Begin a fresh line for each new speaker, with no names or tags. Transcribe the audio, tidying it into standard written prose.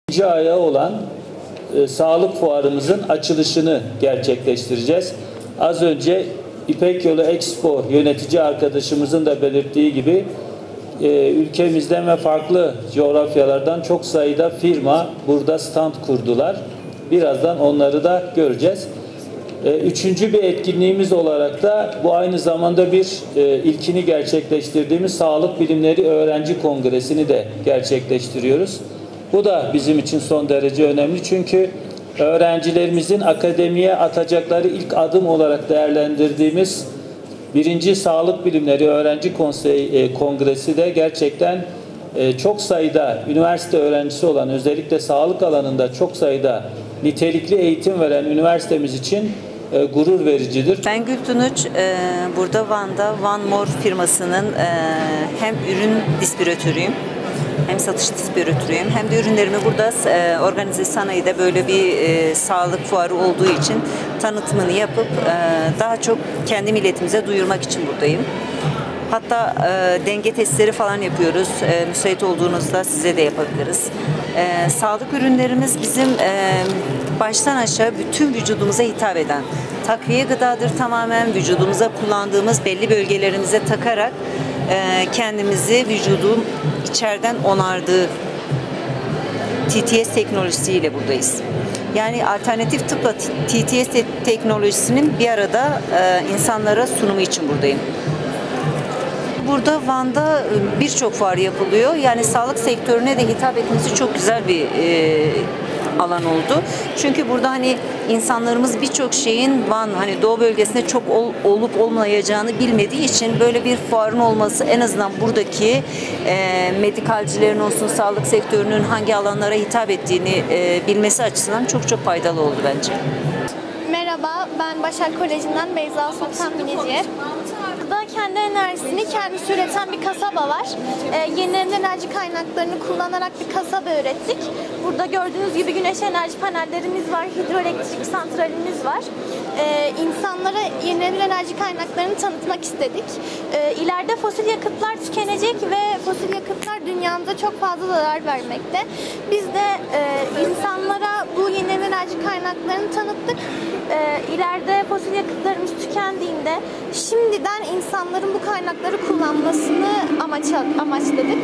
İkinci ayağı olan sağlık fuarımızın açılışını gerçekleştireceğiz. Az önce İpek Yolu Expo yönetici arkadaşımızın da belirttiği gibi ülkemizden ve farklı coğrafyalardan çok sayıda firma burada stand kurdular. Birazdan onları da göreceğiz. Üçüncü bir etkinliğimiz olarak da bu aynı zamanda bir ilkini gerçekleştirdiğimiz Sağlık Bilimleri Öğrenci Kongresi'ni de gerçekleştiriyoruz. Bu da bizim için son derece önemli çünkü öğrencilerimizin akademiye atacakları ilk adım olarak değerlendirdiğimiz 1. Sağlık Bilimleri Öğrenci Kongresi de gerçekten çok sayıda üniversite öğrencisi olan, özellikle sağlık alanında çok sayıda nitelikli eğitim veren üniversitemiz için gurur vericidir.
Ben Gül Tunuç, burada Van'da One More firmasının hem ürün distribütörüyüm, hem satış distribütörüyüm, hem de ürünlerimi burada organize sanayide böyle bir sağlık fuarı olduğu için tanıtımını yapıp daha çok kendi milletimize duyurmak için buradayım. Hatta denge testleri falan yapıyoruz. Müsait olduğunuzda size de yapabiliriz. Sağlık ürünlerimiz bizim baştan aşağı bütün vücudumuza hitap eden takviye gıdadır, tamamen vücudumuza kullandığımız belli bölgelerimize takarak kendimizi vücudun içeriden onardığı TTS teknolojisiyle buradayız. Yani alternatif tıpla TTS teknolojisinin bir arada insanlara sunumu için buradayım. Burada Van'da birçok fuar yapılıyor. Yani sağlık sektörüne de hitap etmesi çok güzel bir alan oldu. Çünkü burada hani insanlarımız birçok şeyin Van hani Doğu bölgesinde çok olup olmayacağını bilmediği için böyle bir fuarın olması en azından buradaki medikalcilerin olsun, sağlık sektörünün hangi alanlara hitap ettiğini bilmesi açısından çok çok faydalı oldu bence.
Merhaba, ben Başak Koleji'nden Beyza Sultan Bineciye. Burada kendi enerjisini kendisi üreten bir kasaba var. Yenilenebilir enerji kaynaklarını kullanarak bir kasaba ürettik. Burada gördüğünüz gibi güneş enerji panellerimiz var, hidroelektrik santralimiz var. İnsanlara yenilenebilir enerji kaynaklarını tanıtmak istedik. İleride fosil yakıtlar tükenecek ve fosil yakıtlar dünyamıza çok fazla zarar vermekte. Biz de insanlara bu yenilenebilir enerji kaynaklarını tanıttık. İleride fosil yakıtlarımız tükendiğinde şimdiden insanların bu kaynakları kullanmasını amaçladık.